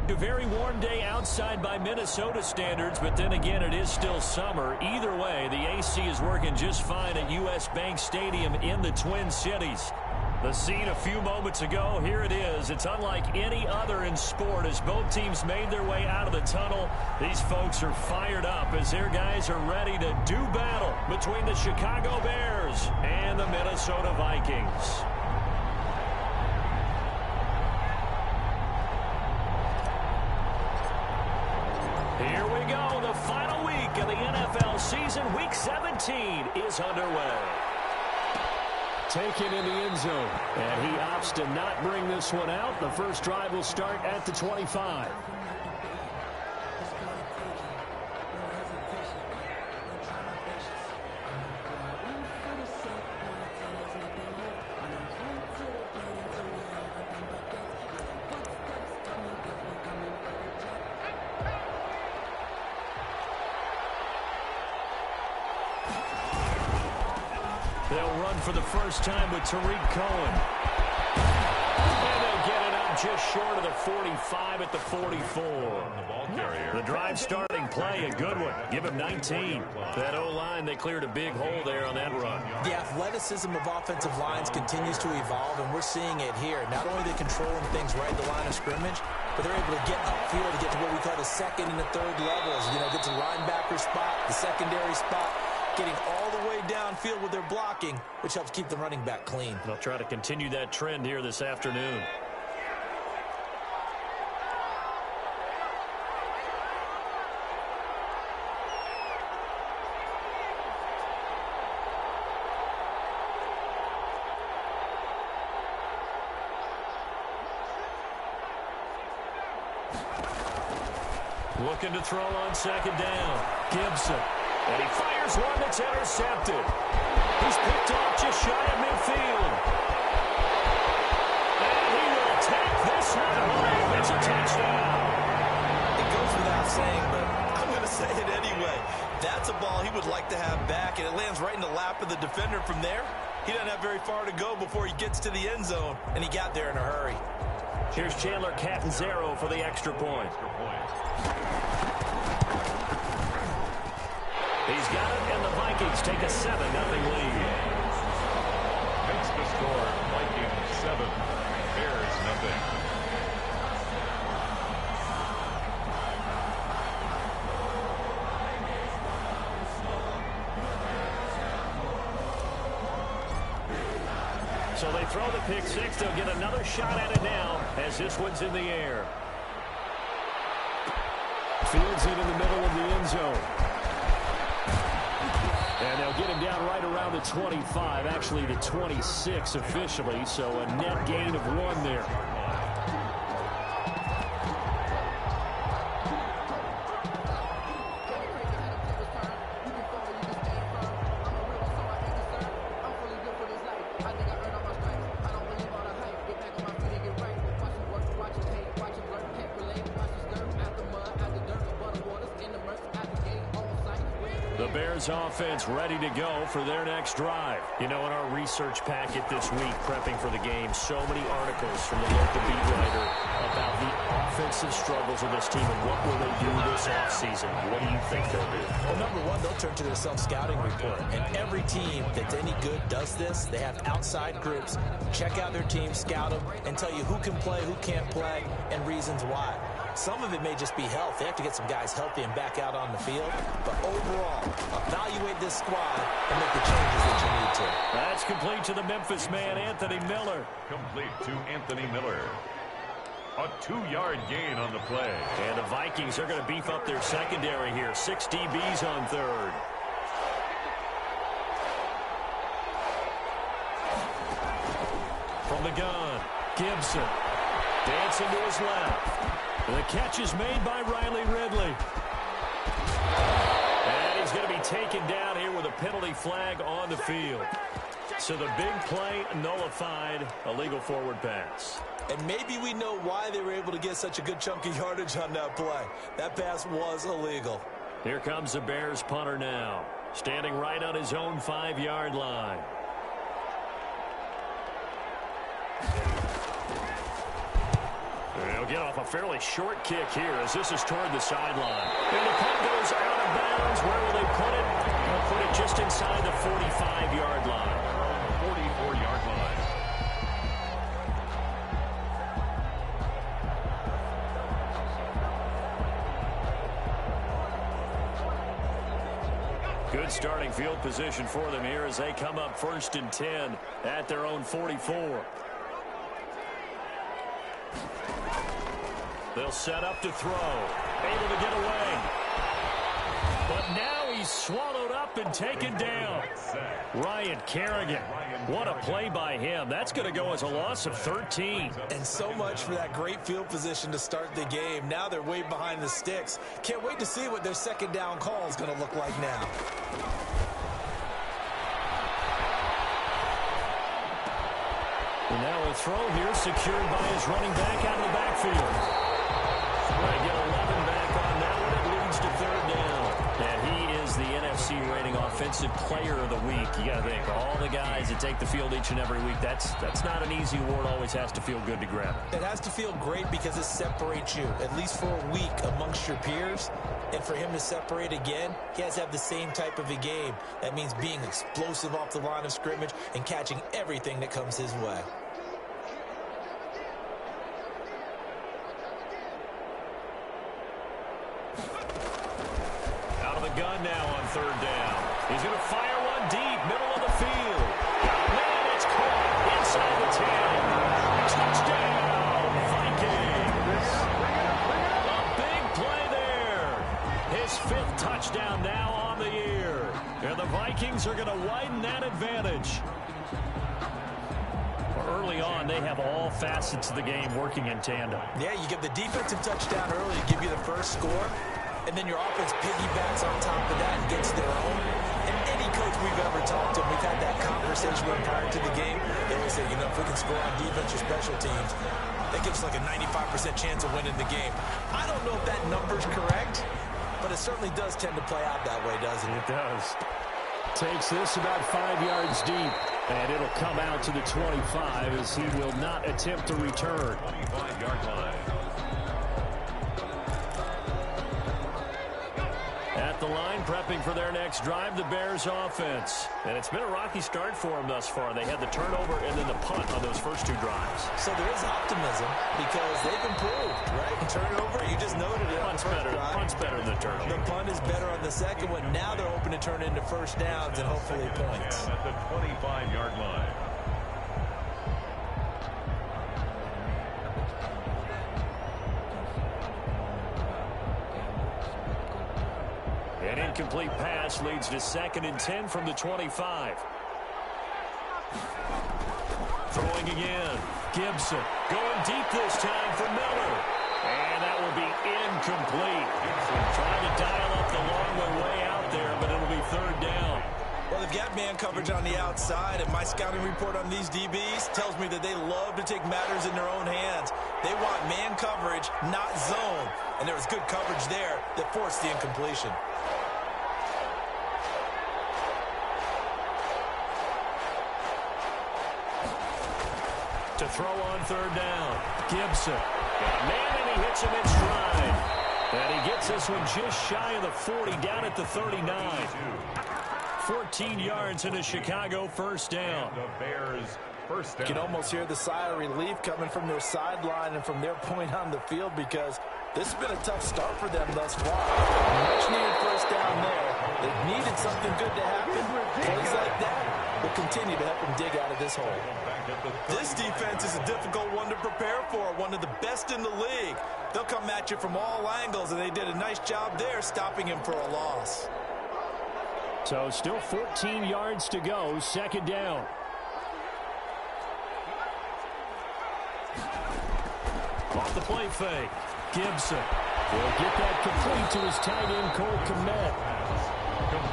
A very warm day outside by Minnesota standards, but then again, it is still summer. Either way, the AC is working just fine at U.S. Bank Stadium in the Twin Cities. The scene a few moments ago, here it is. It's unlike any other in sport as both teams made their way out of the tunnel. These folks are fired up as their guys are ready to do battle between the Chicago Bears and the Minnesota Vikings. Here we go. The final week of the NFL season. Week 17 is underway. Taken in the end zone. And he opts to not bring this one out. The first drive will start at the 25. They'll run for the first time with Tariq Cohen. And they'll get it out just short of the 45 at the 44. The drive starting play, a good one. Give him 19. That O-line, they cleared a big hole there on that run. The athleticism of offensive lines continues to evolve, and we're seeing it here. Not only are they controlling things right at the line of scrimmage, but they're able to get upfield to get to what we call the second and the third levels. You know, get to the linebacker spot, the secondary spot, getting all the way downfield with their blocking, which helps keep the running back clean. They'll try to continue that trend here this afternoon. Looking to throw on second down. Gibson. And he fires one that's intercepted. He's picked off just shy of midfield. And he will take this one home. It's a touchdown. It goes without saying, but I'm going to say it anyway. That's a ball he would like to have back, and it lands right in the lap of the defender from there. He doesn't have very far to go before he gets to the end zone, and he got there in a hurry. Here's Chandler Catanzaro for the extra point. He's got it, and the Vikings take a 7-0 lead. Makes the score Vikings 7, Bears 0. So they throw the pick six. They'll get another shot at it now as this one's in the air. Fields it in the middle of the end zone. And they'll get him down right around the 25, actually the 26 officially, so a net gain of 1 there. Offense ready to go for their next drive. You know, in our research packet this week, prepping for the game, so many articles from the local beat writer about the offensive struggles of this team and what will they do this offseason. What do you think they'll do? Well, number one, they'll turn to their self-scouting report. And every team that's any good does this. They have outside groups. Check out their team, scout them, and tell you who can play, who can't play, and reasons why. Some of it may just be health. They have to get some guys healthy and back out on the field. But overall, evaluate this squad and make the changes that you need to. That's complete to the Memphis man, Anthony Miller. Complete to Anthony Miller. A 2-yard gain on the play. And the Vikings are going to beef up their secondary here. 6 DBs on third. From the gun, Gibson. Dancing to his left. The catch is made by Riley Ridley. And he's going to be taken down here with a penalty flag on the field. So the big play nullified, a legal forward pass. And maybe we know why they were able to get such a good chunk of yardage on that play. That pass was illegal. Here comes the Bears punter now, standing right on his own 5-yard line. They'll get off a fairly short kick here as this is toward the sideline. And the punt goes out of bounds. Where will they put it? They'll put it just inside the 45-yard line. 44-yard line. Good starting field position for them here as they come up 1st and 10 at their own 44. They'll set up to throw. Able to get away. But now he's swallowed up and taken down. Ryan Kerrigan. What a play by him. That's going to go as a loss of 13. And so much for that great field position to start the game. Now they're way behind the sticks. Can't wait to see what their second down call is going to look like now. And now a throw here secured by his running back out of the backfield. They get 11 back on that one. It leads to 3rd down. And he is the NFC rating offensive player of the week. You got to think, all the guys that take the field each and every week, that's not an easy award. Always has to feel good to grab it. It has to feel great because it separates you, at least for a week, amongst your peers. And for him to separate again, he has to have the same type of a game. That means being explosive off the line of scrimmage and catching everything that comes his way. Gun now on 3rd down. He's going to fire one deep, middle of the field. Man, it's caught inside the 10. Touchdown, Vikings. A big play there. His 5th touchdown now on the year. And the Vikings are going to widen that advantage. Early on, they have all facets of the game working in tandem. Yeah, you get the defensive touchdown early to give you the first score. And then your offense piggybacks on top of that and gets their own. And any coach we've ever talked to, we've had that conversation prior to the game. They always say, you know, if we can score on defense or special teams, that gives us like a 95% chance of winning the game. I don't know if that number's correct, but it certainly does tend to play out that way, doesn't it? It does. Takes this about 5 yards deep, and it'll come out to the 25 as he will not attempt to return. 25-yard line. At the line, prepping for their next drive, the Bears offense. And it's been a rocky start for them thus far. They had the turnover and then the punt on those first 2 drives. So there is optimism because they've improved, right? Turnover, you just noted it on the first drive. Punt's better than the turnover. The punt is better on the second one. Now they're hoping to turn into first downs and hopefully points. At the 25-yard line. An incomplete pass leads to 2nd and 10 from the 25. Throwing again. Gibson going deep this time for Miller. And that will be incomplete. Trying to dial up the long way out there, but it'll be 3rd down. Well, they've got man coverage on the outside, and my scouting report on these DBs tells me that they love to take matters in their own hands. They want man coverage, not zone. And there was good coverage there that forced the incompletion. To throw on 3rd down. Gibson. Got a man, and he hits him in stride. And he gets this one just shy of the 40, down at the 39. 14 yards into Chicago, 1st down. The Bears, 1st down. You can almost hear the sigh of relief coming from their sideline and from their point on the field because this has been a tough start for them thus far. Much needed 1st down there. They needed something good to happen. Plays like that will continue to help them dig out of this hole. This defense is a difficult one to prepare for, one of the best in the league. They'll come at you from all angles, and they did a nice job there stopping him for a loss. So still 14 yards to go, 2nd down. Off the play fake. Gibson will get that complete to his tight end, Cole Kmet.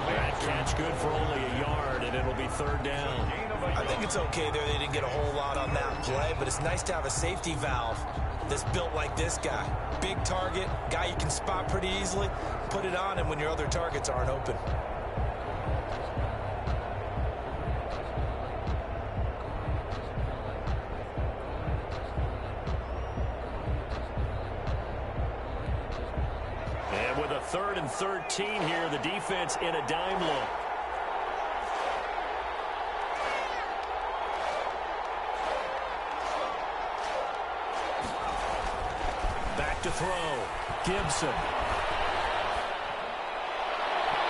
That catch good for only a yard, and it'll be 3rd down. I think it's okay there. They didn't get a whole lot on that play, but it's nice to have a safety valve that's built like this guy. Big target, guy you can spot pretty easily. Put it on him when your other targets aren't open. 3rd and 13 here. The defense in a dime look. Back to throw. Gibson.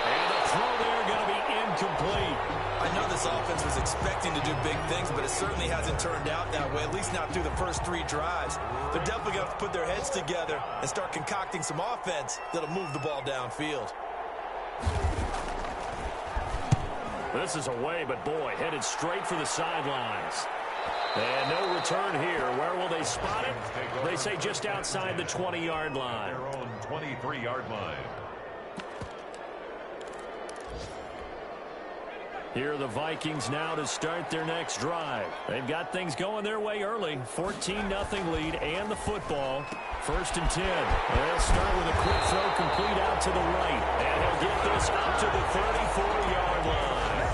And the throw there going to be incomplete. I know this offense was expecting to do big things, but it certainly hasn't turned out that way, at least not through the first 3 drives. They're definitely going to have to put their heads together and start concocting some offense that'll move the ball downfield. This is away, but boy, headed straight for the sidelines. And no return here. Where will they spot it? They say just outside the 20-yard line. Their own 23-yard line. Here are the Vikings now to start their next drive. They've got things going their way early. 14-0 lead and the football. 1st and 10. They'll start with a quick throw complete out to the right. And he'll get this up to the 34-yard line.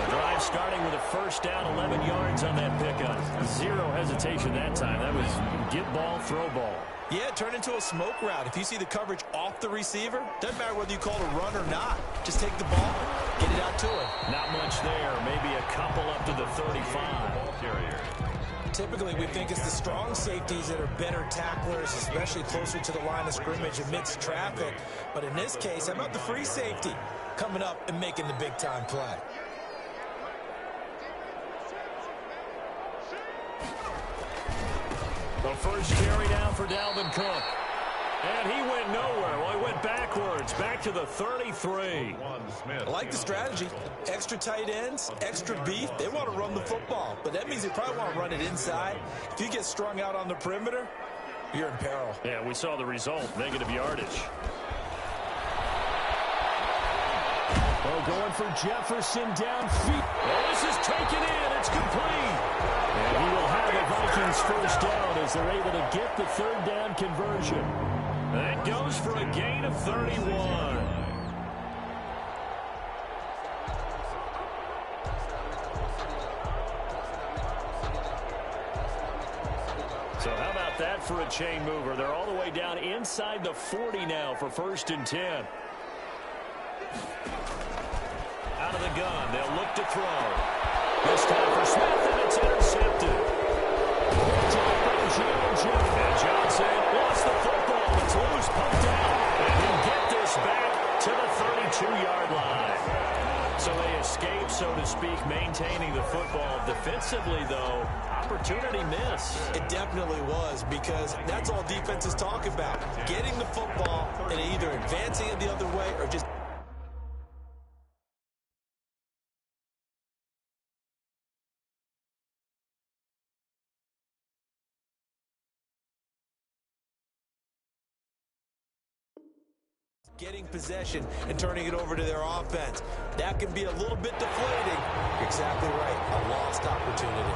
The drive starting with a 1st down, 11 yards on that pickup. Zero hesitation that time. That was get ball, throw ball. Yeah, it turned into a smoke route. If you see the coverage off the receiver, doesn't matter whether you call it a run or not. Just take the ball, get it out to him. Not much there. Maybe a couple up to the 35. Typically, we think it's the strong safeties that are better tacklers, especially closer to the line of scrimmage amidst traffic. But in this case, how about the free safety coming up and making the big-time play? The first carry down for Dalvin Cook. And he went nowhere. Well, he went backwards, back to the 33. I like the strategy. Extra tight ends, extra beef. They want to run the football, but that means they probably want to run it inside. If you get strung out on the perimeter, you're in peril. Yeah, we saw the result, negative yardage. Oh, going for Jefferson downfield. Oh, this is taken in. It's complete. And he will have the Vikings first down as they're able to get the 3rd down conversion. That goes for a gain of 31. So how about that for a chain mover? They're all the way down inside the 40 now for 1st and 10. Out of the gun, they'll look to throw. This time for Smith, and it's intercepted. And Johnson lost the football. It's loose, pumped out. And he'll get this back to the 32-yard line. So they escape, so to speak, maintaining the football. Defensively, though, opportunity miss. It definitely was, because that's all defenses talk about. Getting the football and either advancing it the other way or just getting possession and turning it over to their offense. That can be a little bit deflating. You're exactly right. A lost opportunity.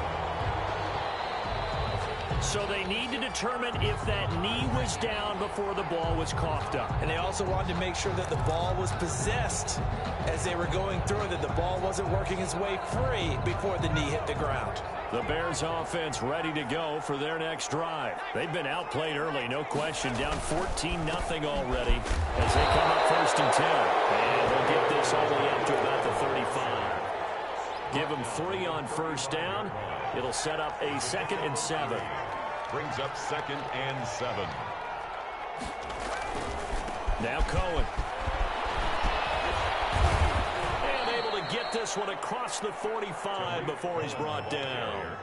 So they need to determine if that knee was down before the ball was coughed up. And they also wanted to make sure that the ball was possessed as they were going through it, that the ball wasn't working its way free before the knee hit the ground. The Bears offense ready to go for their next drive. They've been outplayed early, no question. Down 14-0 already as they come up 1st and 10. And they'll get this all the way up to about the 35. Give them 3 on 1st down. It'll set up a 2nd and 7. Brings up 2nd and 7. Now Cohen. And able to get this one across the 45 before he's brought down.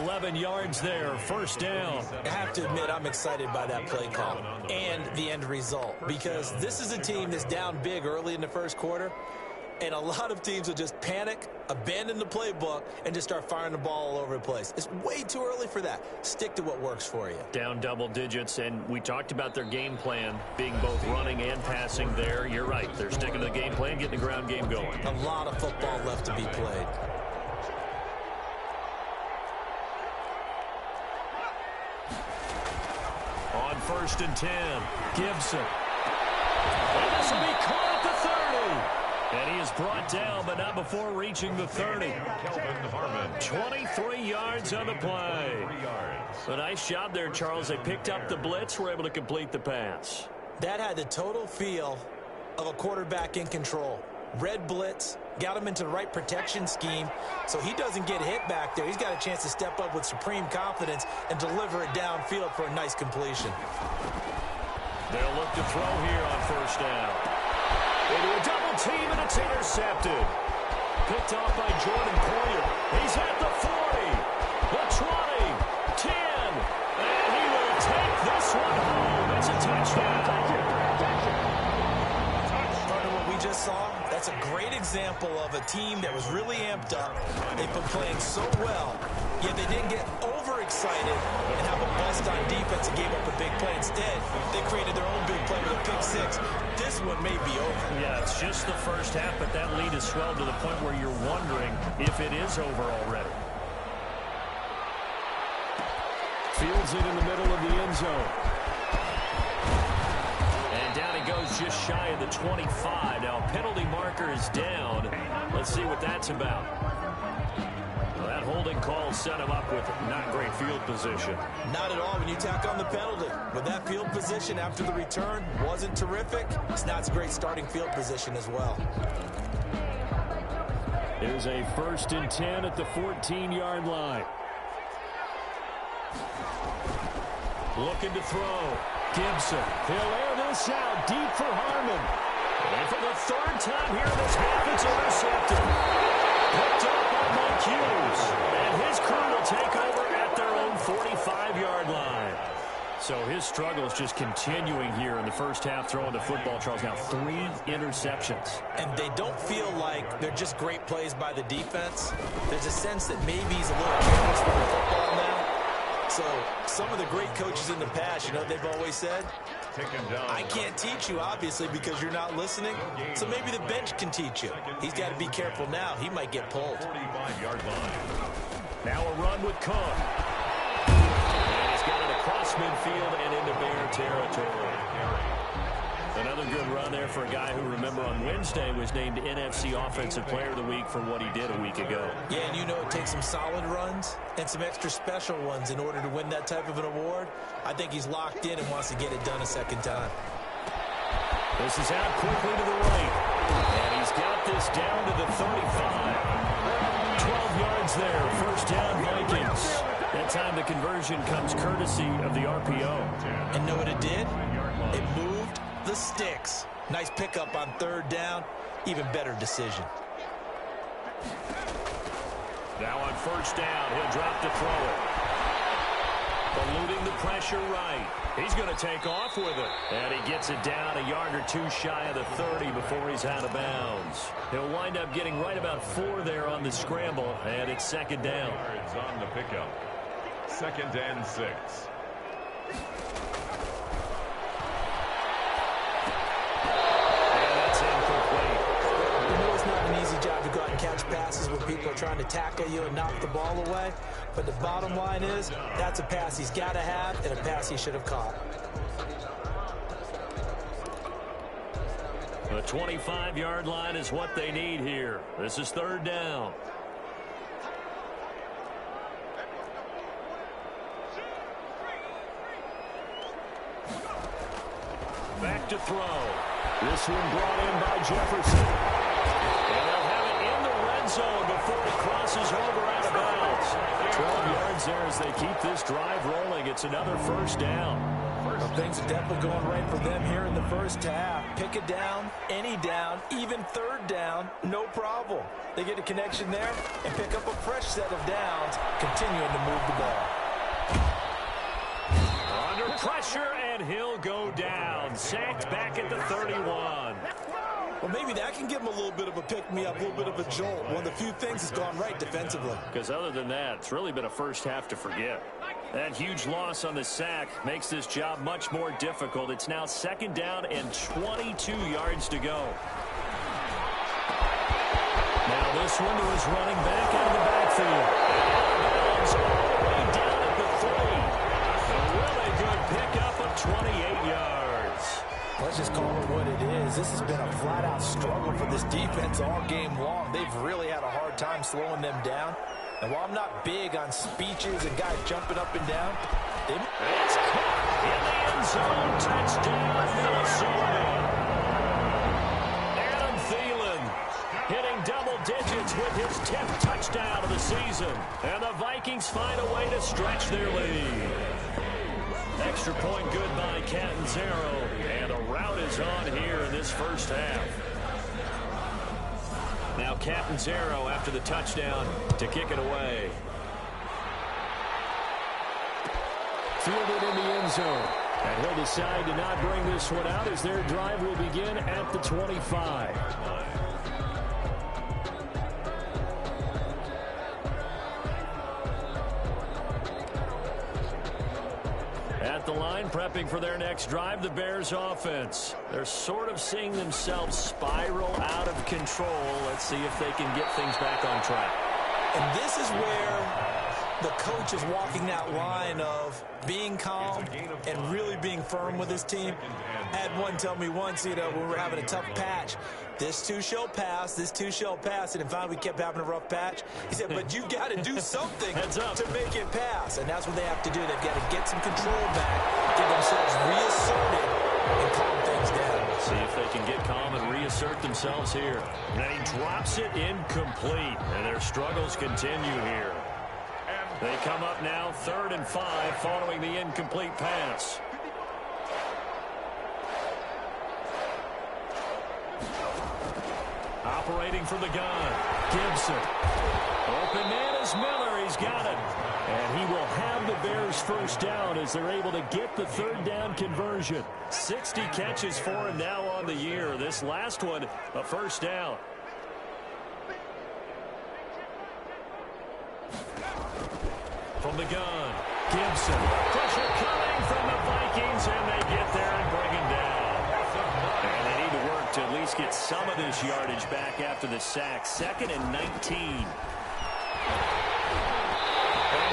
11 yards there, 1st down. I have to admit, I'm excited by that play call and the end result, because this is a team that's down big early in the 1st quarter, and a lot of teams will just panic, abandon the playbook, and just start firing the ball all over the place. It's way too early for that. Stick to what works for you. Down double digits, and we talked about their game plan being both running and passing there. You're right. They're sticking to the game plan, getting the ground game going. A lot of football left to be played. On 1st and 10, Gibson. And this will be caught at the 30. And he is brought down, but not before reaching the 30. 23 yards on the play. A nice job there, Charles. They picked up the blitz, were able to complete the pass. That had the total feel of a quarterback in control. Red blitz, got him into the right protection scheme, so he doesn't get hit back there. He's got a chance to step up with supreme confidence and deliver it downfield for a nice completion. They'll look to throw here on first down. Into a double team, and it's intercepted. Picked off by Jordan Poyer. He's at the 40, the 20, 10, and he will take this one home. It's a touchdown. Part of what we just saw, that's a great example of a team that was really amped up. They've been playing so well, yet they didn't get overexcited and have a bust on defense and gave up a big play. Instead, they created their own big play with a pick six. This one may be over. Yeah, it's just the first half, but that lead has swelled to the point where you're wondering if it is over already. Fields it in the middle of the end zone. And down he goes just shy of the 25. Now, penalty marker is down. Let's see what that's about. Well, that holding call set him up with not great field position. Not at all when you tack on the penalty. With that field position after the return wasn't terrific, it's not a great starting field position as well. Here's a 1st and 10 at the 14-yard line. Looking to throw. Gibson. He'll air this out deep for Harmon. And for the 3rd time here in this half, it's intercepted. Picked up by Mike Hughes. And his crew will take over at their own 45-yard line. So his struggle is just continuing here in the first half, throwing the football, Charles. Now 3 interceptions. And they don't feel like they're just great plays by the defense. There's a sense that maybe he's a little careless with the football now. So some of the great coaches in the past, you know, they've always said, I can't teach you, obviously, because you're not listening. So maybe the bench can teach you. He's got to be careful now. He might get pulled. 45-yard line. Now a run with Cook. And he's got it across midfield and into Bear territory. Another good run there for a guy who, remember, on Wednesday was named NFC Offensive Player of the Week for what he did a week ago. Yeah, and you know it takes some solid runs and some extra special ones in order to win that type of an award. I think he's locked in and wants to get it done a second time. This is out quickly to the right. And he's got this down to the 35. 12 yards there, 1st down Vikings. That time the conversion comes courtesy of the RPO. And know what it did? It moved the sticks. Nice pickup on 3rd down. Even better decision. Now on 1st down, he'll drop to throw it. Eluding the pressure right. He's going to take off with it. And he gets it down a yard or 2 shy of the 30 before he's out of bounds. He'll wind up getting right about 4 there on the scramble, and it's 2nd down. Yards on the pickup. 2nd and 6. Catch passes where people are trying to tackle you and knock the ball away. But the bottom line is, that's a pass he's got to have and a pass he should have caught. The 25-yard line is what they need here. This is 3rd down. Back to throw. This one brought in by Jefferson. And they'll have it in the red zone before it crosses over out of bounds. 12 yards there as they keep this drive rolling. It's another 1st down. Well, things are definitely going right for them here in the first half. Pick it down, any down, even 3rd down, no problem. They get a connection there and pick up a fresh set of downs, continuing to move the ball. Under pressure, and he'll go down. Sacked back at the 31. Well, maybe that can give him a little bit of a pick-me-up, a little bit of a jolt. One of the few things that's gone right defensively. Because other than that, it's really been a first half to forget. That huge loss on the sack makes this job much more difficult. It's now 2nd down and 22 yards to go. Now this one to his running back out of the backfield. And all the way down at the 3. A really good pickup of 28 yards. Let's just call it what it is. This has been a flat-out struggle for this defense all game long. They've really had a hard time slowing them down. And while I'm not big on speeches and guys jumping up and down, it's caught in the end zone. Touchdown, Minnesota. digits with his 10th touchdown of the season. And the Vikings find a way to stretch their lead. Extra point good by Catanzaro. And a rout is on here in this first half. Now Catanzaro after the touchdown to kick it away. Fielded in the end zone. And he'll decide to not bring this one out as their drive will begin at the 25. At the line, prepping for their next drive, the Bears offense. They're sort of seeing themselves spiral out of control. Let's see if they can get things back on track. And this is where the coach is walking that line of being calm and really being firm with his team. I had one tell me once, when we were having a tough patch, this too shall pass, this too shall pass. And finally we kept having a rough patch. He said, but you've got to do something to make it pass. And that's what they have to do. They've got to get some control back, get themselves reasserted, and calm things down. See if they can get calm and reassert themselves here. And then he drops it incomplete. And their struggles continue here. They come up now 3rd and 5 following the incomplete pass. Operating from the gun, Gibson. Open man is Miller. He's got it. And he will have the Bears first down as they're able to get the 3rd down conversion. 60 catches for him now on the year. This last one, a first down. From the gun, Gibson. Pressure coming from the Vikings, and they get there and bring him down. And they need to work to at least get some of this yardage back after the sack. 2nd and 19. And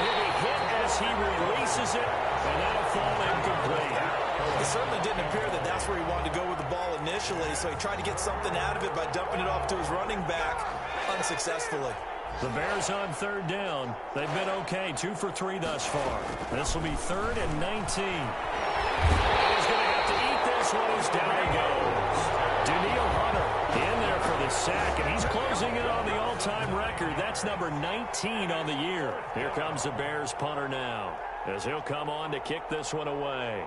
he'll be hit as he releases it, and that'll fall incomplete. It certainly didn't appear that that's where he wanted to go with the ball initially, so he tried to get something out of it by dumping it off to his running back unsuccessfully. The Bears on 3rd down. They've been okay, 2 for 3 thus far. This will be 3rd and 19. He's going to have to eat this one as down he goes. Daniil Hunter in there for the sack, and he's closing in on the all-time record. That's number 19 on the year. Here comes the Bears punter now as he'll come on to kick this one away.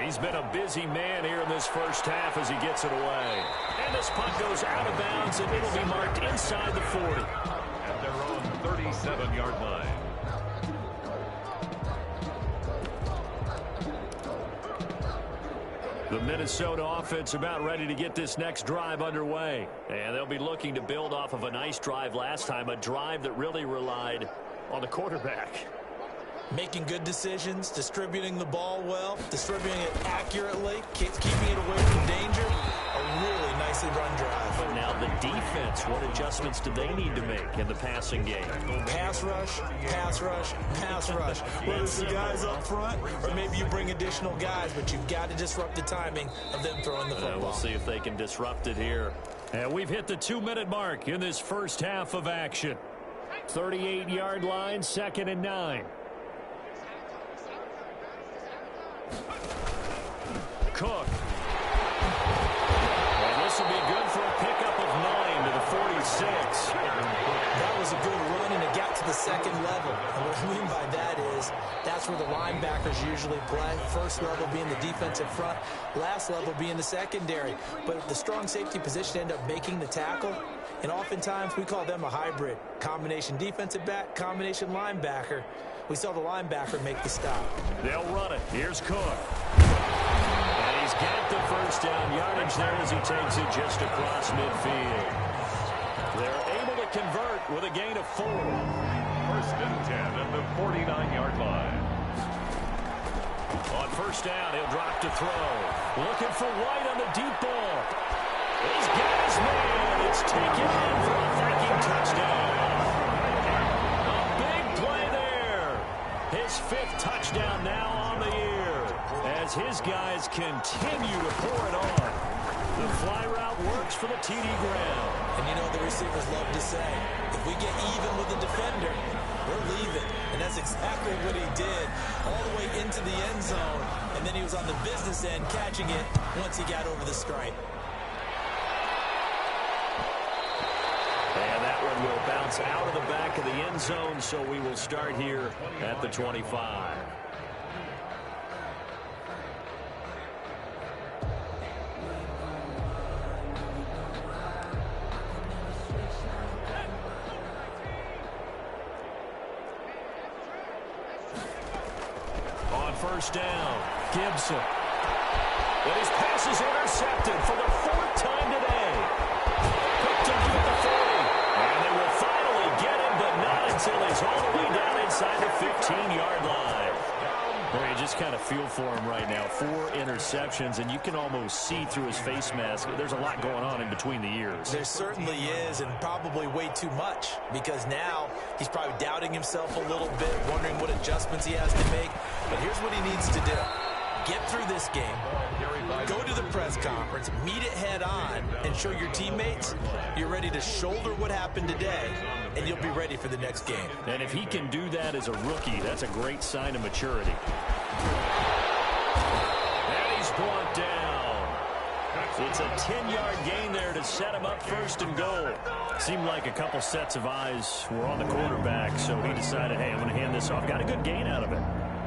He's been a busy man here in this first half as he gets it away. And this punt goes out of bounds, and it'll be marked inside the 40. At their own 37-yard line. The Minnesota offense about ready to get this next drive underway. And they'll be looking to build off of a nice drive last time, a drive that really relied on the quarterback. Making good decisions, distributing the ball well, distributing it accurately, keeping it away from danger. A really nicely run drive. But now the defense, what adjustments do they need to make in the passing game? Pass rush, pass rush, pass rush. Whether it's the guys up front or maybe you bring additional guys, but you've got to disrupt the timing of them throwing the football. We'll see if they can disrupt it here. And we've hit the 2-minute mark in this first half of action. 38-yard line, 2nd and 9. Cook. And this will be good for a pickup of 9 to the 46. That was a good run, and it got to the 2nd level. And what I mean by that is that's where the linebackers usually play. First level being the defensive front, last level being the secondary. But the strong safety position end up making the tackle. And oftentimes we call them a hybrid. Combination defensive back, combination linebacker. We saw the linebacker make the stop. They'll run it. Here's Cook. And he's got the first down yardage there as he takes it just across midfield. They're able to convert with a gain of 4. 1st and 10 at the 49-yard line. On 1st down, he'll drop to throw. Looking for White on the deep ball. He's got his man. It's taken in for a Viking touchdown. A big play there. His 5th touchdown now on the year as his guys continue to pour it on. The fly route works for the TD ground. And you know the receivers love to say, if we get even with the defender, we're leaving. And that's exactly what he did all the way into the end zone. And then he was on the business end catching it once he got over the stripe. And that one will bounce out of the back of the end zone, so we will start here at the 25. On first down, Gibson. And his pass is intercepted for the 4th time today. Picked him at the 40. And they will finally get him, but not until he's all the way down inside the 15-yard line. Boy, you just kind of feel for him right now. 4 interceptions, and you can almost see through his face mask. There's a lot going on in between the ears. There certainly is, and probably way too much, because now he's probably doubting himself a little bit, wondering what adjustments he has to make. But here's what he needs to do. Get through this game, go to the press conference, meet it head on, and show your teammates you're ready to shoulder what happened today, and you'll be ready for the next game. And if he can do that as a rookie, that's a great sign of maturity. And he's brought down. It's a 10-yard gain there to set him up 1st and goal. Seemed like a couple sets of eyes were on the quarterback, so he decided, hey, I'm going to hand this off. Got a good gain out of it.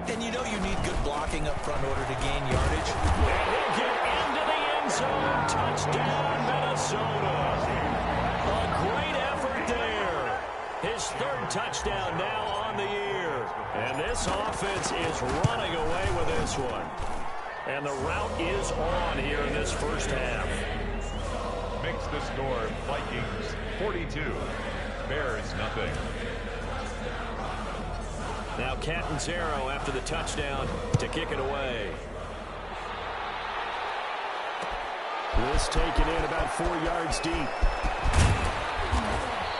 And you know you need good blocking up front in order to gain yardage. And he'll get into the end zone. Touchdown, Minnesota. A great effort there. His 3rd touchdown now on the year. And this offense is running away with this one. And the route is on here in this first half. Makes the score Vikings 42, Bears nothing. Now Catanzaro after the touchdown to kick it away. This taken in about 4 yards deep.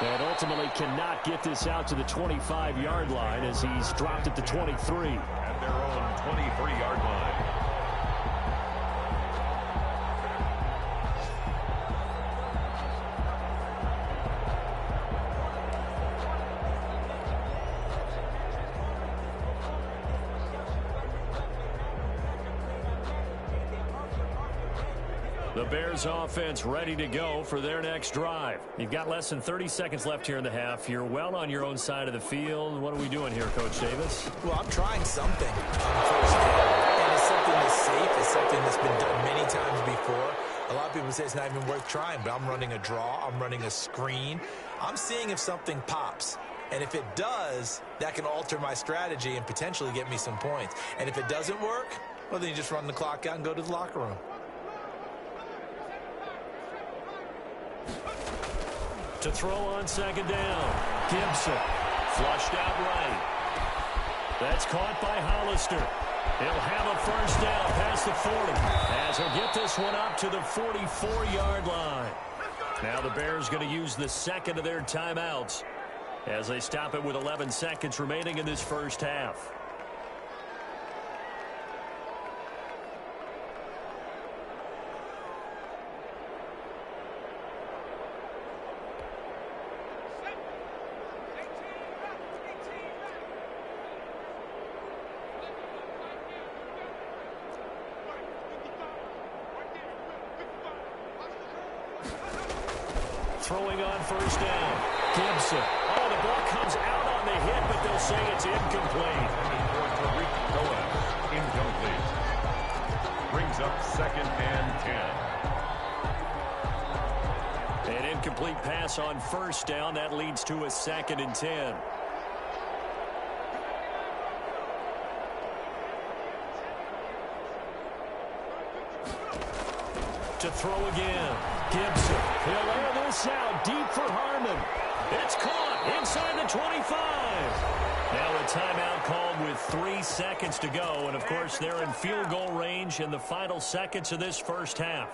And ultimately cannot get this out to the 25-yard line as he's dropped at the 23. At their own 23-yard line. The Bears offense ready to go for their next drive. You've got less than 30 seconds left here in the half. You're well on your own side of the field. What are we doing here, Coach Davis? Well, I'm trying something on first down. And it's something that's safe. It's something that's been done many times before. A lot of people say it's not even worth trying, but I'm running a draw. I'm running a screen. I'm seeing if something pops. And if it does, that can alter my strategy and potentially get me some points. And if it doesn't work, well, then you just run the clock out and go to the locker room. To throw on second down, Gibson flushed out right. That's caught by Hollister. He'll have a first down past the 40 as he'll get this one up to the 44-yard line. Now the Bears going to use the second of their timeouts as they stop it with 11 seconds remaining in this first half. Throwing on first down, Gibson. Oh, the ball comes out on the hit, but they'll say it's incomplete. Incomplete. Brings up 2nd and 10. An incomplete pass on first down. That leads to a 2nd and 10. To throw again. Gibson. He'll air this out deep for Harmon. It's caught inside the 25. Now a timeout called with 3 seconds to go. And, of course, they're in field goal range in the final seconds of this first half.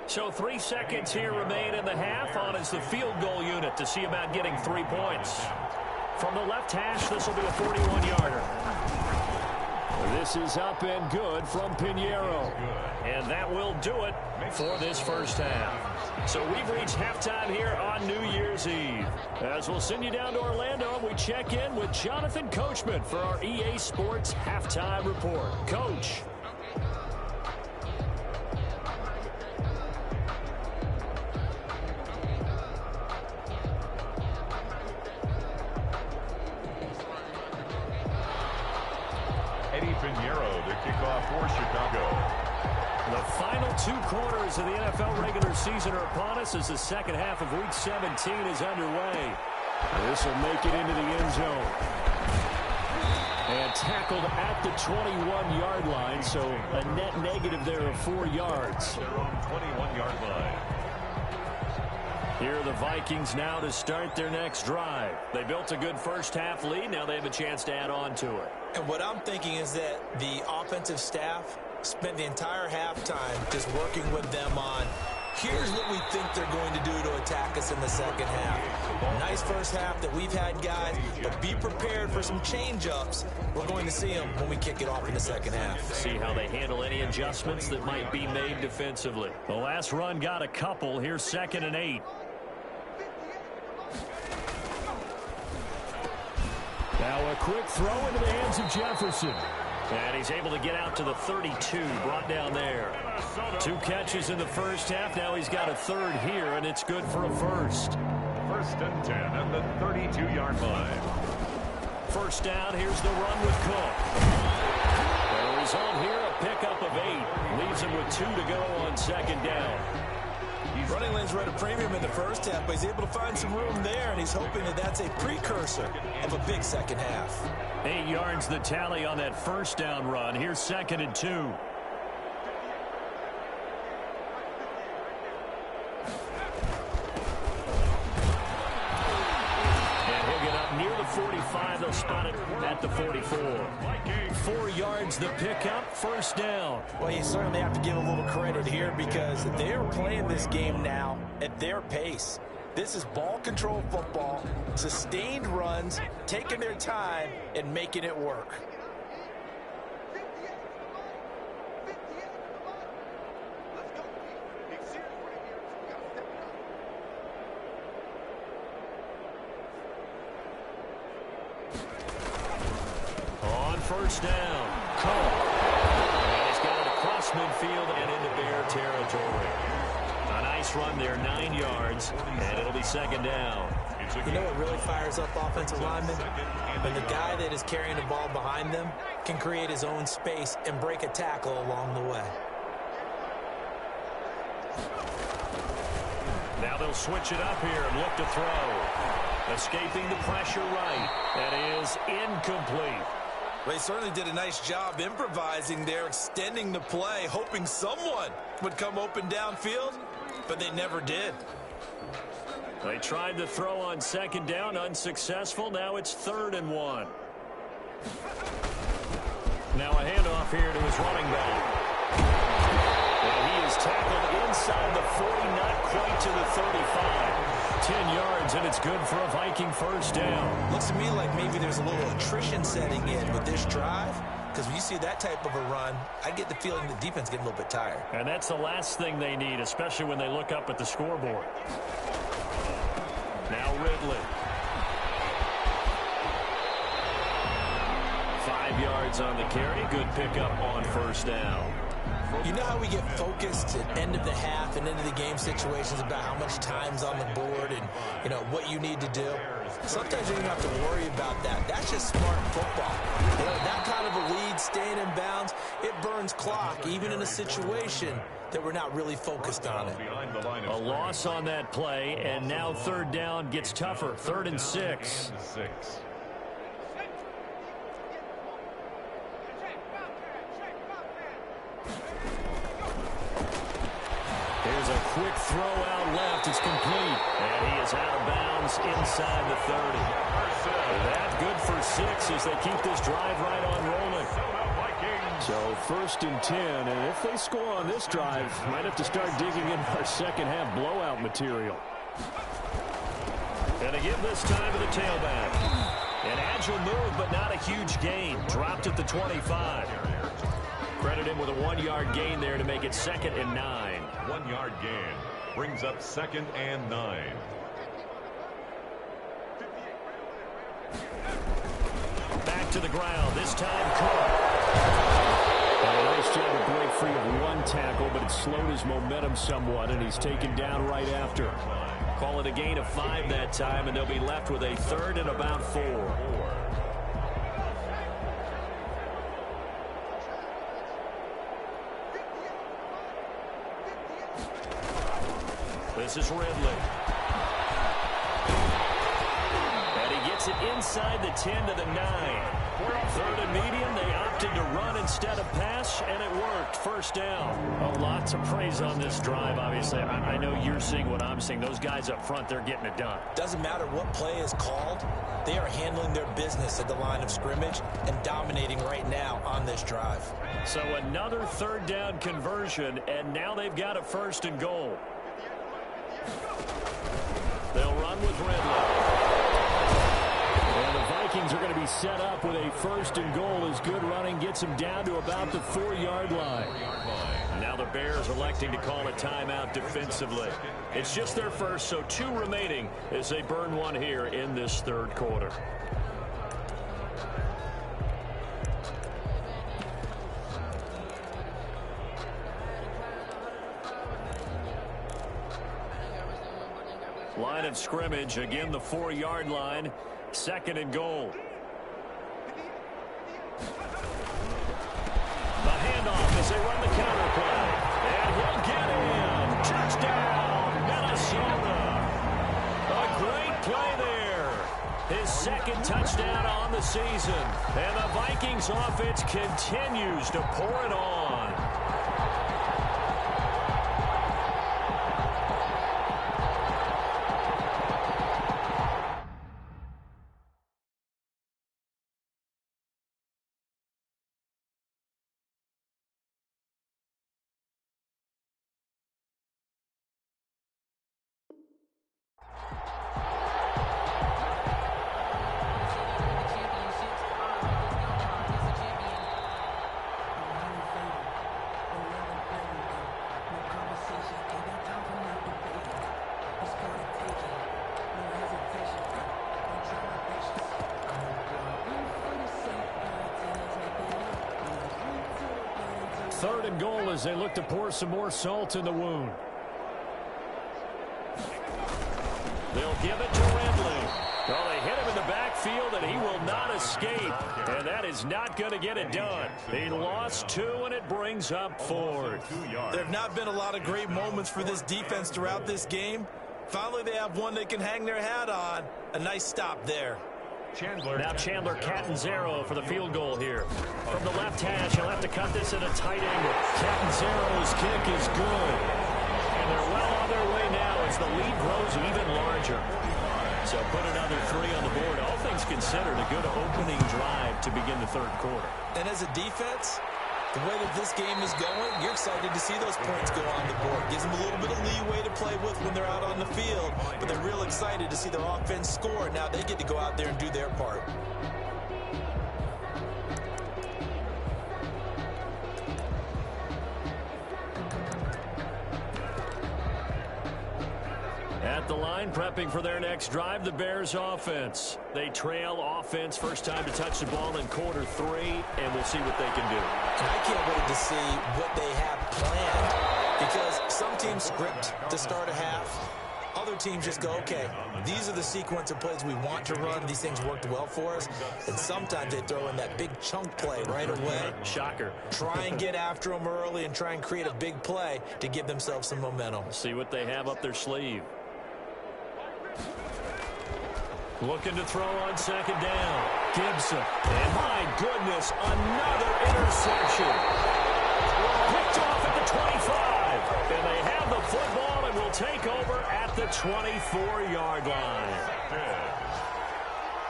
So 3 seconds here remain in the half. On is the field goal unit to see about getting 3 points. From the left hash, this will be a 41-yarder. This is up and good from Pinheiro. And that will do it for this first half. So we've reached halftime here on New Year's Eve. As we'll send you down to Orlando, we check in with Jonathan Coachman for our EA Sports Halftime Report. Coach. kickoff for Chicago. The final 2 quarters of the NFL regular season are upon us as the second half of Week 17 is underway. This will make it into the end zone. And tackled at the 21-yard line, so a net negative there of 4 yards. Their own 21-yard line. Here are the Vikings now to start their next drive. They built a good first-half lead. Now they have a chance to add on to it. And what I'm thinking is that the offensive staff spent the entire halftime just working with them on, here's what we think they're going to do to attack us in the second half. Nice first half that we've had, guys, but be prepared for some change-ups. We're going to see them when we kick it off in the second half. See how they handle any adjustments that might be made defensively. The last run got a couple. Here's 2nd and 8. Now a quick throw into the hands of Jefferson. And he's able to get out to the 32, brought down there. 2 catches in the first half. Now he's got a 3rd here, and it's good for a first. 1st and 10 at the 32-yard line. First down, here's the run with Cook. The result here, a pickup of 8. Leaves him with 2 to go on 2nd down. Running lanes were at a premium in the first half, but he's able to find some room there, and he's hoping that that's a precursor of a big second half. 8 yards the tally on that first down run. Here's 2nd and 2. And he'll get up near the 45. They'll spot it at the 44. 4 yards the pickup, first down. Well, you certainly have to give a little credit here because they're playing this game now at their pace. This is ball control football, sustained runs, taking their time and making it work. On first down, Cole. And he's got it across midfield and into Bear territory. A nice run there, 9 yards, and it'll be 2nd down. You know what really fires up offensive linemen? When the guy that is carrying the ball behind them can create his own space and break a tackle along the way. Now they'll switch it up here and look to throw. Escaping the pressure right. That is incomplete. They certainly did a nice job improvising there, extending the play, hoping someone would come open downfield, but they never did. They tried to throw on 2nd down, unsuccessful. Now it's 3rd and 1. Now a handoff here to his running back. And he is tackled inside the 40, not quite to the 35. 10 yards, and it's good for a Viking first down. Looks to me like maybe there's a little attrition setting in with this drive, because when you see that type of a run, I get the feeling the defense getting a little bit tired. And that's the last thing they need, especially when they look up at the scoreboard. Now Ridley. 5 yards on the carry. Good pickup on first down. You know how we get focused at end of the half and into the game situations about how much time's on the board and, you know, what you need to do? Sometimes you don't have to worry about that. That's just smart football. You know, that kind of a lead, staying in bounds, it burns clock, even in a situation that we're not really focused on it. A loss on that play, and now 3rd down gets tougher. 3rd and 6. Here's a quick throw out left. It's complete. And he is out of bounds inside the 30. That good for 6 as they keep this drive right on rolling. So 1st and 10, and if they score on this drive, might have to start digging into our second half blowout material. And again this time to the tailback. An agile move, but not a huge gain. Dropped at the 25. Credit him with a 1-yard gain there to make it 2nd and 9. 1-yard gain brings up 2nd and 9. Back to the ground. This time, Cook. A nice job to break free of 1 tackle, but it slowed his momentum somewhat, and he's taken down right after. Call it a gain of 5 that time, and they'll be left with a 3rd and about 4. This is Ridley. And he gets it inside the 10 to the 9. Third and medium, they opted to run instead of pass, and it worked. First down. Oh, lots of praise on this drive, obviously. I know you're seeing what I'm seeing. Those guys up front, they're getting it done. Doesn't matter what play is called. They are handling their business at the line of scrimmage and dominating right now on this drive. So another third down conversion, and now they've got a first and goal. They'll run with Ridley. And the Vikings are going to be set up with a first and goal as good running gets them down to about the 4-yard line. Now the Bears electing to call a timeout defensively. It's just their first, so 2 remaining as they burn one here in this third quarter. Line of scrimmage, again the 4-yard line. Second and goal. The handoff as they run the counter play. And he'll get in. Touchdown, Minnesota. A great play there. His second touchdown on the season. And the Vikings offense continues to pour it on. Third and goal as they look to pour some more salt in the wound. They'll give it to Ridley. Well, they hit him in the backfield, and he will not escape. And that is not going to get it done. He lost 2, and it brings up 4. There have not been a lot of great moments for this defense throughout this game. Finally, they have one they can hang their hat on. A nice stop there. Now Chandler Catanzaro for the field goal here. From the left hash, he'll have to cut this at a tight angle. Catanzaro's kick is good. And they're well on their way now as the lead grows even larger. So put another 3 on the board. All things considered, a good opening drive to begin the third quarter. And as a defense, the way that this game is going, you're excited to see those points go on the board. Gives them a little bit of leeway to play with when they're out on the field, but they're real excited to see their offense score. Now they get to go out there and do their part. At the line, prepping for their next drive, the Bears offense. They trail offense, first time to touch the ball in quarter 3, and we'll see what they can do. And I can't wait to see what they have planned, because some teams script to start a half. Other teams just go, okay, these are the sequence of plays we want to run. These things worked well for us. And sometimes they throw in that big chunk play right away. Shocker. Try and get after them early and try and create a big play to give themselves some momentum. See what they have up their sleeve. Looking to throw on second down. Gibson. And my goodness, another interception. Picked off at the 25. And they have the football and will take over at the 24-yard line.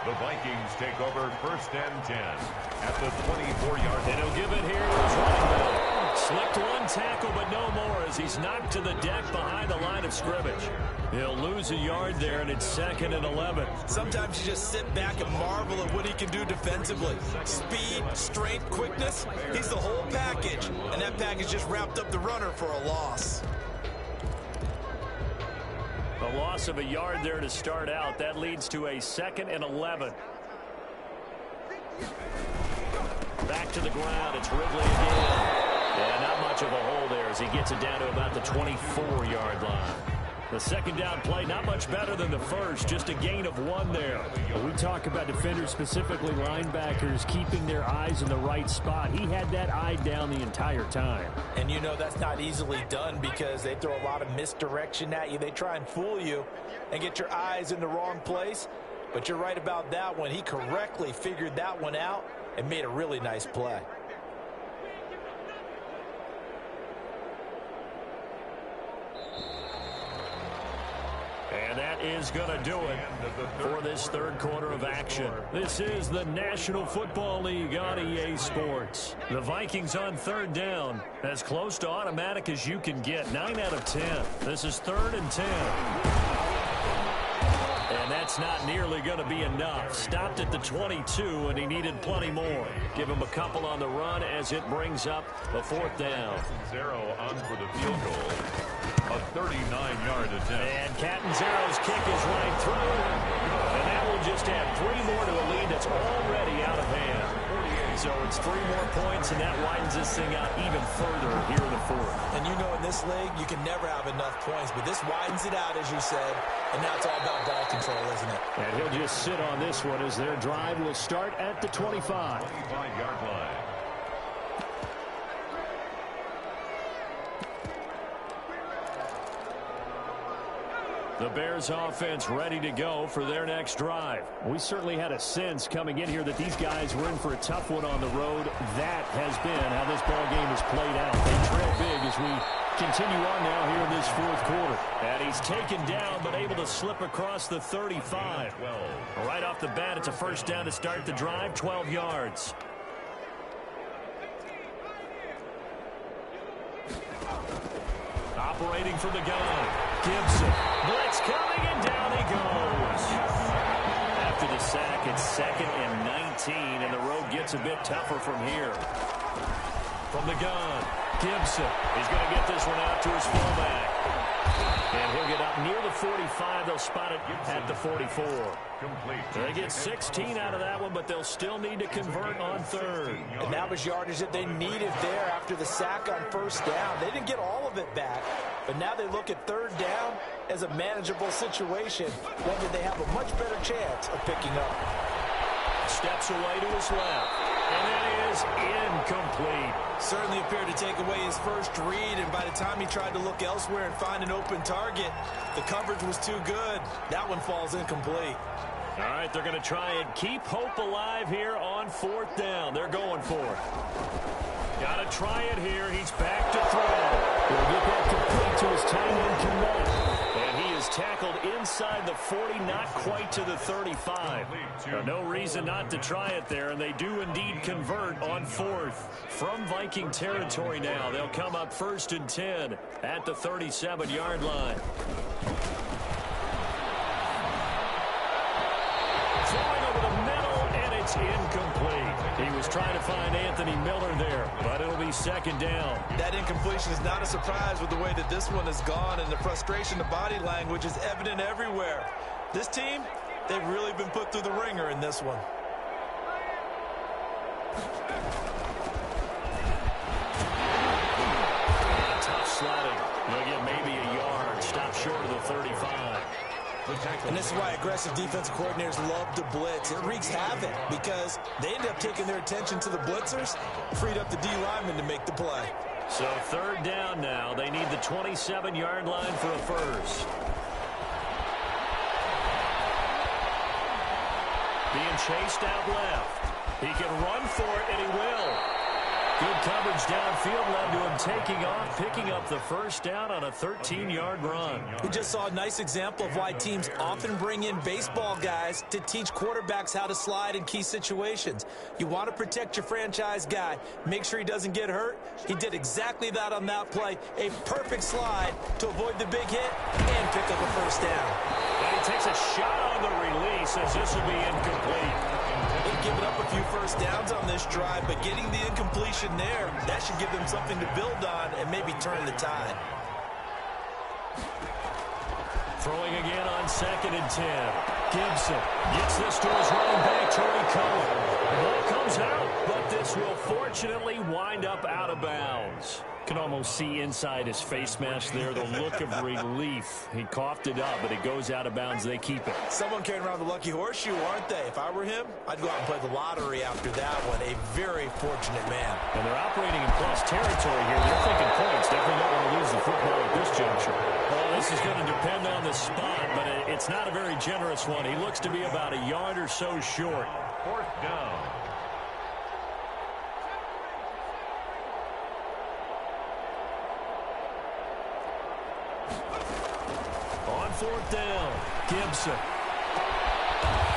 The Vikings take over first and 10 at the 24-yard line. And he'll give it here to his running back. Slipped one tackle, but no more as he's knocked to the deck behind the line of scrimmage. He'll lose a yard there, and it's 2nd and 11. Sometimes you just sit back and marvel at what he can do defensively. Speed, strength, quickness, he's the whole package. And that package just wrapped up the runner for a loss. A loss of a yard there to start out. That leads to a 2nd and 11. Back to the ground. It's Ridley again. Yeah, not much of a hole there as he gets it down to about the 24-yard line. The second down play, not much better than the first, just a gain of 1 there. When we talk about defenders, specifically linebackers, keeping their eyes in the right spot, he had that eye down the entire time. And you know that's not easily done because they throw a lot of misdirection at you. They try and fool you and get your eyes in the wrong place. But you're right about that one. He correctly figured that one out and made a really nice play. And that is going to do it for this third quarter of action. This is the National Football League on EA Sports. The Vikings on third down, as close to automatic as you can get. 9 out of 10. This is 3rd and 10. And that's not nearly going to be enough. Stopped at the 22, and he needed plenty more. Give him a couple on the run as it brings up a 4th down. 0 on for the field goal. A 39-yard attempt. And Catanzaro's kick is right through. And that will just add 3 more to a lead that's already out of hand. So it's 3 more points, and that widens this thing out even further here in the 4th. And you know in this league, you can never have enough points, but this widens it out, as you said, and now it's all about ball control, isn't it? And he'll just sit on this one as their drive will start at the 25. 25-yard line. The Bears offense ready to go for their next drive. We certainly had a sense coming in here that these guys were in for a tough one on the road. That has been how this ball game has played out. They trail big as we continue on now here in this 4th quarter. And he's taken down but able to slip across the 35. Right off the bat, it's a first down to start the drive, 12 yards. Operating from the gun. Gibson. Blitz coming, and down he goes. After the sack, it's 2nd and 19, and the road gets a bit tougher from here. From the gun, Gibson. He's going to get this one out to his fullback. And he'll get up near the 45. They'll spot it at the 44. They get 16 out of that one, but they'll still need to convert on 3rd. And that was yardage that they needed there after the sack on 1st down. They didn't get all of it back, but now they look at 3rd down as a manageable situation, one that they have a much better chance of picking up. Steps away to his left, and that is incomplete. Certainly appeared to take away his first read, and by the time he tried to look elsewhere and find an open target, the coverage was too good. That one falls incomplete. All right, they're going to try and keep hope alive here on 4th down. They're going for it. Got to try it here. He's back to throw. He'll get that complete to his tight end, Connect. And he is tackled inside the 40, not quite to the 35. No reason not to try it there, and they do indeed convert on 4th. From Viking territory now, they'll come up 1st and 10 at the 37-yard line. Throwing over the middle, and it's incomplete. He was trying to find Anthony Miller there, but it'll be 2nd down. That incompletion is not a surprise with the way that this one has gone, and the frustration, the body language is evident everywhere. This team, they've really been put through the ringer in this one. Tough sledding. They'll get maybe a yard. Stop short of the 35. And this is why aggressive defensive coordinators love to blitz. It wreaks havoc because they end up taking their attention to the blitzers, freed up the D lineman to make the play. So 3rd down now. They need the 27-yard line for a first. Being chased out left. He can run for it, and he will. Good coverage downfield led to him taking off, picking up the first down on a 13-yard run. We just saw a nice example of why teams often bring in baseball guys to teach quarterbacks how to slide in key situations. You want to protect your franchise guy. Make sure he doesn't get hurt. He did exactly that on that play. A perfect slide to avoid the big hit and pick up a first down. And he takes a shot on the release as this will be incomplete. They've given up a few first downs on this drive, but getting the incompletion there, that should give them something to build on and maybe turn the tide. Throwing again on 2nd and 10. Gibson gets this to his running back, Terry Cohen. The ball comes out, but this will fortunately wind up out of bounds. Can almost see inside his face mask there the look of relief. He coughed it up, but it goes out of bounds. They keep it. Someone carrying around the lucky horseshoe, aren't they? If I were him, I'd go out and play the lottery after that one. A very fortunate man. And they're operating in plus territory here. They're thinking points. Definitely don't want to lose the football at this juncture. Well, this is going to depend on the spot, but it's not a very generous one. He looks to be about a yard or so short. Fourth down. On fourth down, Gibson.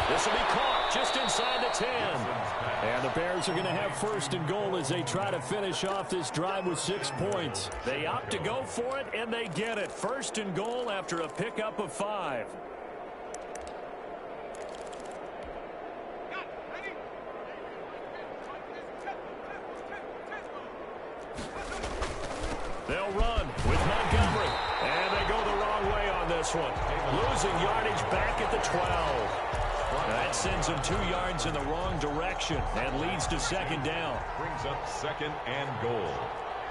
This will be caught just inside the 10. And the Bears are going to have first and goal as they try to finish off this drive with 6 points. They opt to go for it, and they get it. First and goal after a pickup of 5. They'll run with Montgomery. And they go the wrong way on this one. Losing yardage back at the 12. That sends them 2 yards in the wrong direction and leads to second down. Brings up second and goal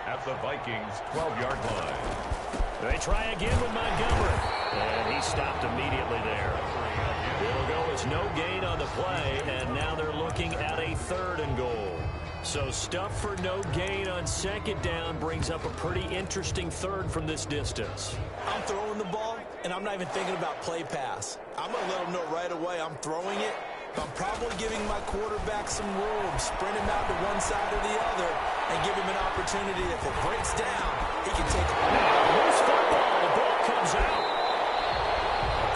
at the Vikings' 12-yard line. They try again with Montgomery. And he stopped immediately there. It'll go as no gain on the play, and now they're looking at a third and goal. So stuff for no gain on second down brings up a pretty interesting third from this distance. I'm throwing the ball, and I'm not even thinking about play pass. I'm going to let them know right away I'm throwing it. I'm probably giving my quarterback some room, sprint him out to one side or the other, and give him an opportunity. If it breaks down, he can take it. Loose football. The ball comes out.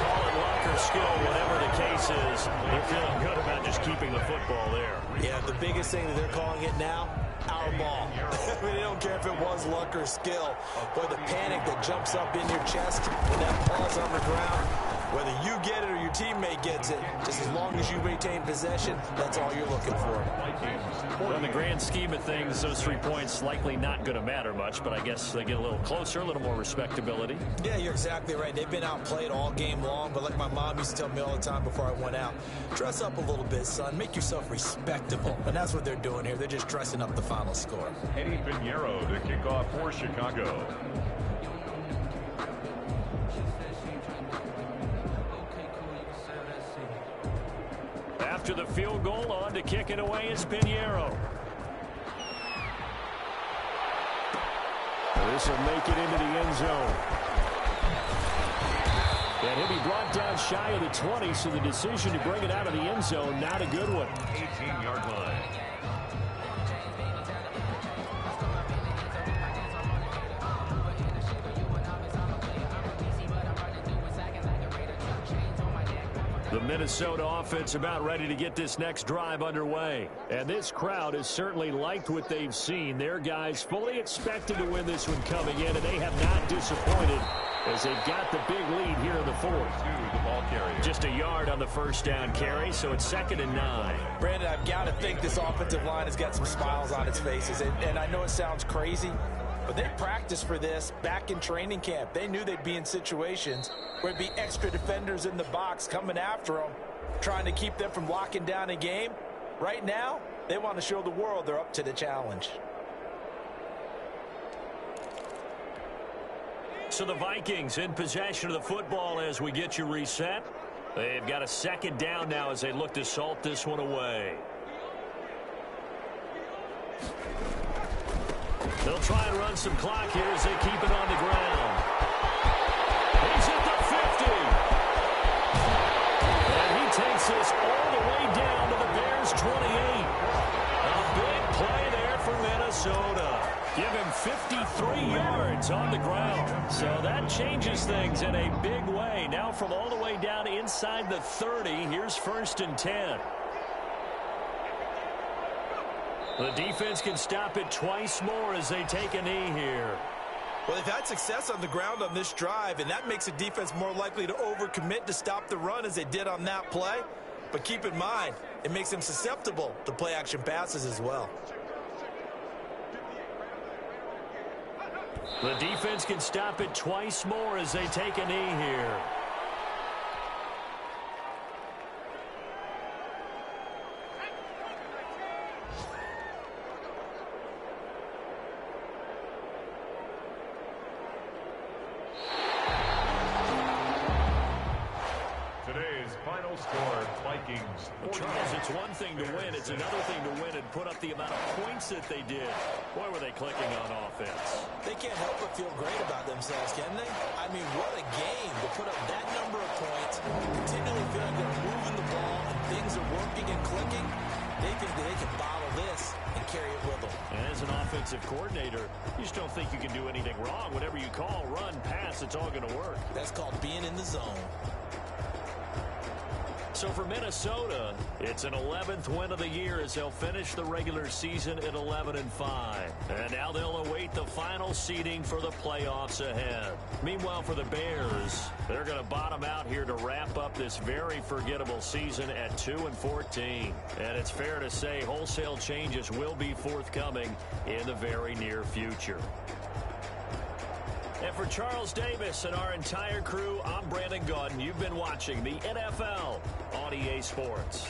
Call it luck or skill, whatever the case is. They're feeling good about just keeping the football there. Yeah, the biggest thing that they're calling it now, our ball. I mean, they don't care if it was luck or skill. Boy, the panic that jumps up in your chest when that ball's on the ground, whether you get it or your teammate gets it, just as long as you retain possession, that's all you're looking for. Well, in the grand scheme of things, those 3 points likely not going to matter much, but I guess they get a little closer, a little more respectability. Yeah, you're exactly right. They've been outplayed all game long, but like my mom used to tell me all the time before I went out, dress up a little bit, son. Make yourself respectable. And that's what they're doing here. They're just dressing up the final score. Eddie Pinheiro to kick off for Chicago. After the field goal, on to kick it away is Pinheiro. This will make it into the end zone. And he'll be brought down shy of the 20, so the decision to bring it out of the end zone, not a good one. 18-yard line. The Minnesota offense about ready to get this next drive underway. And this crowd has certainly liked what they've seen. Their guys fully expected to win this one coming in, and they have not disappointed as they've got the big lead here in the fourth. The ball carrier. Just a yard on the first down carry, so it's 2nd and 9. Brandon, I've got to think this offensive line has got some smiles on its faces. And I know it sounds crazy, but they practiced for this back in training camp. They knew they'd be in situations where it'd be extra defenders in the box coming after them, trying to keep them from locking down a game. Right now, they want to show the world they're up to the challenge. So the Vikings in possession of the football as we get you reset. They've got a 2nd down now as they look to salt this one away. They'll try and run some clock here as they keep it on the ground. He's at the 50. And he takes this all the way down to the Bears' 28. A big play there for Minnesota. Give him 53 yards on the ground. So that changes things in a big way. Now from all the way down inside the 30, here's 1st and 10. The defense can stop it twice more as they take a knee here. Well, they've had success on the ground on this drive, and that makes the defense more likely to overcommit to stop the run as they did on that play. But keep in mind, it makes them susceptible to play-action passes as well. The defense can stop it twice more as they take a knee here. Well, Charles, it's one thing to win. It's another thing to win and put up the amount of points that they did. Boy, were they clicking on offense. They can't help but feel great about themselves, can they? I mean, what a game to put up that number of points, continually feeling they're moving the ball and things are working and clicking. They think that they can bottle this and carry it with them. And as an offensive coordinator, you just don't think you can do anything wrong. Whatever you call, run, pass, it's all going to work. That's called being in the zone. So for Minnesota, it's an 11th win of the year as they'll finish the regular season at 11-5. And now they'll await the final seeding for the playoffs ahead. Meanwhile, for the Bears, they're going to bottom out here to wrap up this very forgettable season at 2-14. And it's fair to say wholesale changes will be forthcoming in the very near future. And for Charles Davis and our entire crew, I'm Brandon Gaudin. You've been watching the NFL on EA Sports.